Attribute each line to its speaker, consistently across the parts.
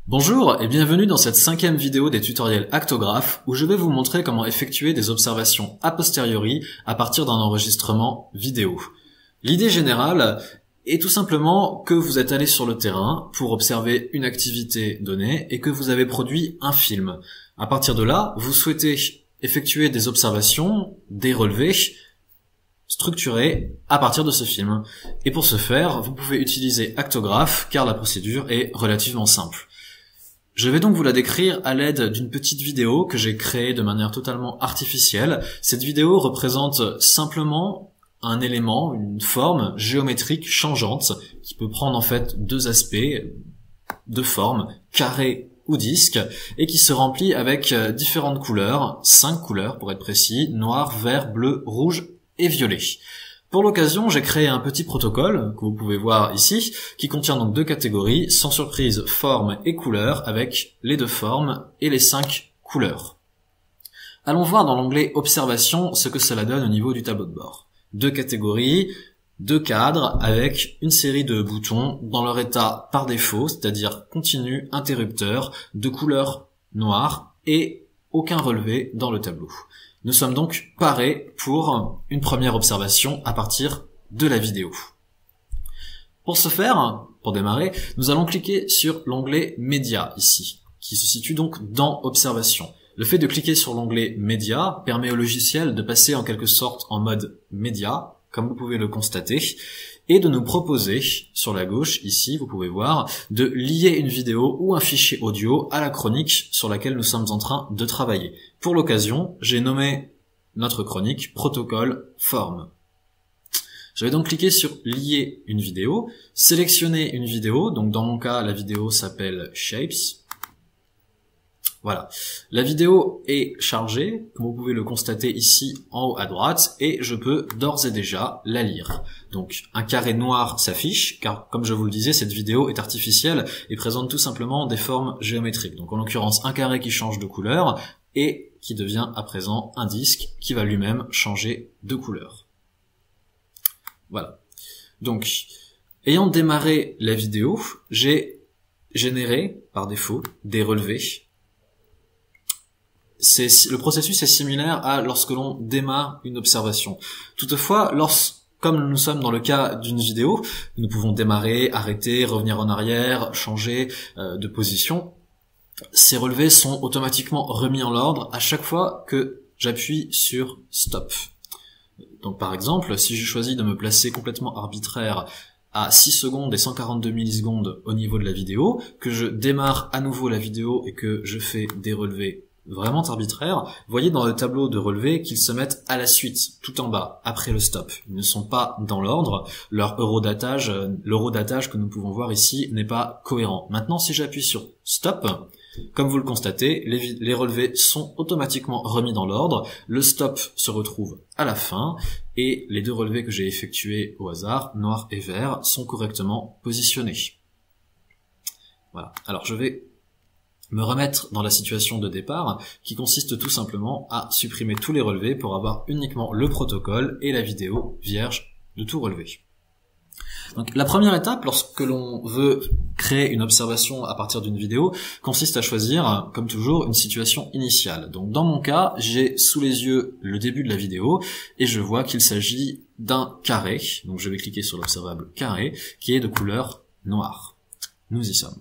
Speaker 1: Bonjour et bienvenue dans cette 5e vidéo des tutoriels Actograph où je vais vous montrer comment effectuer des observations a posteriori à partir d'un enregistrement vidéo. L'idée générale est tout simplement que vous êtes allé sur le terrain pour observer une activité donnée et que vous avez produit un film. À partir de là, vous souhaitez effectuer des observations, des relevés structurés à partir de ce film. Et pour ce faire, vous pouvez utiliser Actograph car la procédure est relativement simple. Je vais donc vous la décrire à l'aide d'une petite vidéo que j'ai créée de manière totalement artificielle. Cette vidéo représente simplement un élément, une forme géométrique changeante qui peut prendre en fait deux aspects de forme, carré ou disque, et qui se remplit avec différentes couleurs, 5 couleurs pour être précis, noir, vert, bleu, rouge et violet. Pour l'occasion, j'ai créé un petit protocole, que vous pouvez voir ici, qui contient donc deux catégories, sans surprise, forme et couleur, avec les deux formes et les 5 couleurs. Allons voir dans l'onglet Observation ce que cela donne au niveau du tableau de bord. Deux catégories, deux cadres, avec une série de boutons dans leur état par défaut, c'est-à-dire continu, interrupteur, de couleur noire et aucun relevé dans le tableau. Nous sommes donc parés pour une première observation à partir de la vidéo. Pour ce faire, pour démarrer, nous allons cliquer sur l'onglet Média ici, qui se situe donc dans Observation. Le fait de cliquer sur l'onglet Média permet au logiciel de passer en quelque sorte en mode média, comme vous pouvez le constater, et de nous proposer, sur la gauche, ici, vous pouvez voir, de lier une vidéo ou un fichier audio à la chronique sur laquelle nous sommes en train de travailler. Pour l'occasion, j'ai nommé notre chronique Protocole Forme. Je vais donc cliquer sur lier une vidéo, sélectionner une vidéo, donc dans mon cas, la vidéo s'appelle Shapes. Voilà, la vidéo est chargée, comme vous pouvez le constater ici en haut à droite, et je peux d'ores et déjà la lire. Donc un carré noir s'affiche, car comme je vous le disais, cette vidéo est artificielle et présente tout simplement des formes géométriques. Donc en l'occurrence un carré qui change de couleur et qui devient à présent un disque qui va lui-même changer de couleur. Voilà. Donc, ayant démarré la vidéo, j'ai généré par défaut des relevés. Le processus est similaire à lorsque l'on démarre une observation. Toutefois, comme nous sommes dans le cas d'une vidéo, nous pouvons démarrer, arrêter, revenir en arrière, changer de position. Ces relevés sont automatiquement remis en ordre à chaque fois que j'appuie sur Stop. Donc par exemple, si je choisis de me placer complètement arbitraire à 6 secondes et 142 millisecondes au niveau de la vidéo, que je démarre à nouveau la vidéo et que je fais des relevés vraiment arbitraire, voyez dans le tableau de relevé qu'ils se mettent à la suite, tout en bas, après le stop. Ils ne sont pas dans l'ordre, l'eurodatage que nous pouvons voir ici n'est pas cohérent. Maintenant, si j'appuie sur stop, comme vous le constatez, les relevés sont automatiquement remis dans l'ordre, le stop se retrouve à la fin, et les deux relevés que j'ai effectués au hasard, noir et vert, sont correctement positionnés. Voilà, alors je vais me remettre dans la situation de départ qui consiste tout simplement à supprimer tous les relevés pour avoir uniquement le protocole et la vidéo vierge de tout relevé. Donc la première étape lorsque l'on veut créer une observation à partir d'une vidéo consiste à choisir, comme toujours, une situation initiale. Donc dans mon cas, j'ai sous les yeux le début de la vidéo et je vois qu'il s'agit d'un carré. Donc je vais cliquer sur l'observable carré qui est de couleur noire. Nous y sommes.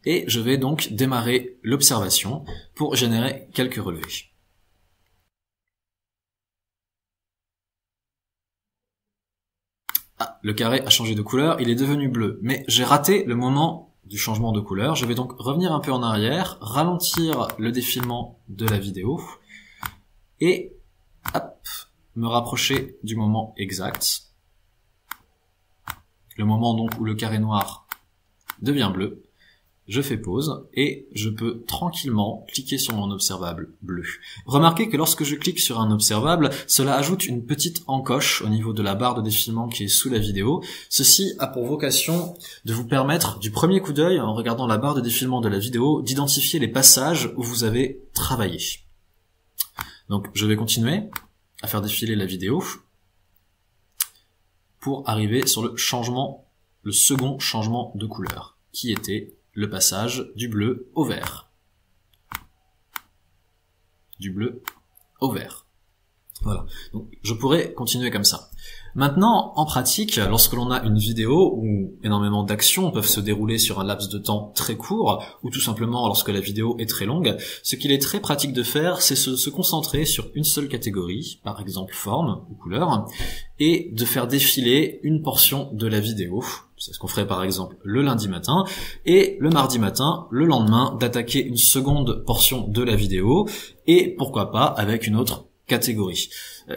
Speaker 1: Et je vais donc démarrer l'observation pour générer quelques relevés. Ah, le carré a changé de couleur, il est devenu bleu, mais j'ai raté le moment du changement de couleur. Je vais donc revenir un peu en arrière, ralentir le défilement de la vidéo, et hop, me rapprocher du moment exact. Le moment donc où le carré noir devient bleu. Je fais pause et je peux tranquillement cliquer sur mon observable bleu. Remarquez que lorsque je clique sur un observable, cela ajoute une petite encoche au niveau de la barre de défilement qui est sous la vidéo. Ceci a pour vocation de vous permettre, du premier coup d'œil, en regardant la barre de défilement de la vidéo, d'identifier les passages où vous avez travaillé. Donc je vais continuer à faire défiler la vidéo pour arriver sur le second changement de couleur, qui était le passage du bleu au vert. Du bleu au vert. Voilà. Donc, je pourrais continuer comme ça. Maintenant, en pratique, lorsque l'on a une vidéo où énormément d'actions peuvent se dérouler sur un laps de temps très court, ou tout simplement lorsque la vidéo est très longue, ce qu'il est très pratique de faire, c'est se concentrer sur une seule catégorie, par exemple forme ou couleur, et de faire défiler une portion de la vidéo. C'est ce qu'on ferait par exemple le lundi matin, et le mardi matin, le lendemain, d'attaquer une seconde portion de la vidéo, et pourquoi pas avec une autre catégorie.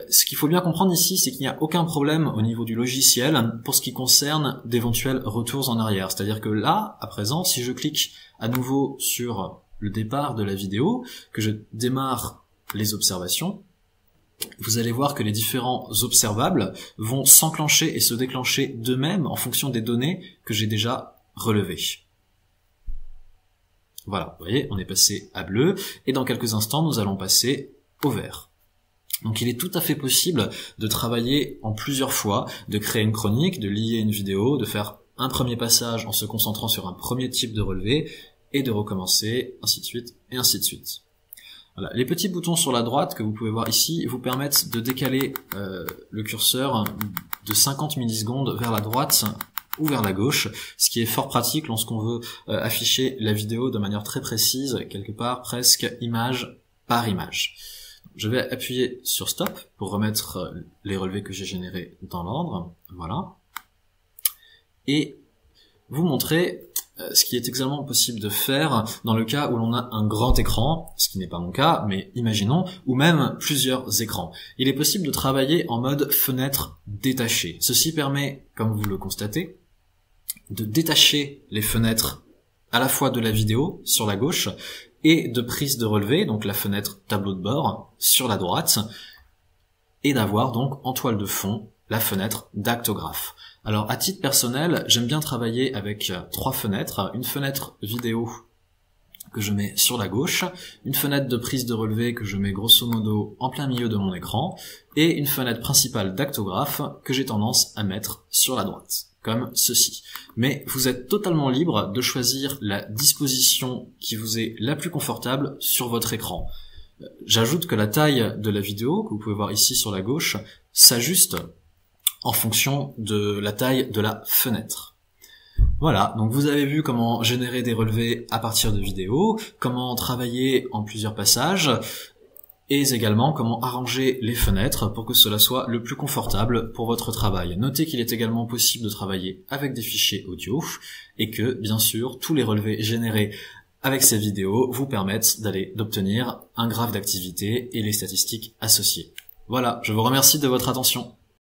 Speaker 1: Ce qu'il faut bien comprendre ici, c'est qu'il n'y a aucun problème au niveau du logiciel pour ce qui concerne d'éventuels retours en arrière. C'est-à-dire que là, à présent, si je clique à nouveau sur le départ de la vidéo, que je démarre les observations, vous allez voir que les différents observables vont s'enclencher et se déclencher d'eux-mêmes en fonction des données que j'ai déjà relevées. Voilà, vous voyez, on est passé à bleu, et dans quelques instants, nous allons passer au vert. Donc il est tout à fait possible de travailler en plusieurs fois, de créer une chronique, de lier une vidéo, de faire un premier passage en se concentrant sur un premier type de relevé, et de recommencer, ainsi de suite, et ainsi de suite. Voilà. Les petits boutons sur la droite que vous pouvez voir ici vous permettent de décaler le curseur de 50 millisecondes vers la droite ou vers la gauche, ce qui est fort pratique lorsqu'on veut afficher la vidéo de manière très précise, quelque part presque image par image. Je vais appuyer sur Stop pour remettre les relevés que j'ai générés dans l'ordre, voilà, et vous montrer ce qui est également possible de faire dans le cas où l'on a un grand écran, ce qui n'est pas mon cas, mais imaginons, ou même plusieurs écrans. Il est possible de travailler en mode fenêtre détachée. Ceci permet, comme vous le constatez, de détacher les fenêtres à la fois de la vidéo sur la gauche et de prise de relevé, donc la fenêtre tableau de bord sur la droite, et d'avoir donc en toile de fond la fenêtre d'actographe. Alors à titre personnel, j'aime bien travailler avec trois fenêtres, une fenêtre vidéo que je mets sur la gauche, une fenêtre de prise de relevé que je mets grosso modo en plein milieu de mon écran, et une fenêtre principale d'actographe que j'ai tendance à mettre sur la droite, comme ceci. Mais vous êtes totalement libre de choisir la disposition qui vous est la plus confortable sur votre écran. J'ajoute que la taille de la vidéo, que vous pouvez voir ici sur la gauche, s'ajuste en fonction de la taille de la fenêtre. Voilà, donc vous avez vu comment générer des relevés à partir de vidéos, comment travailler en plusieurs passages, et également comment arranger les fenêtres pour que cela soit le plus confortable pour votre travail. Notez qu'il est également possible de travailler avec des fichiers audio, et que, bien sûr, tous les relevés générés avec ces vidéos vous permettent d'obtenir un graphe d'activité et les statistiques associées. Voilà, je vous remercie de votre attention.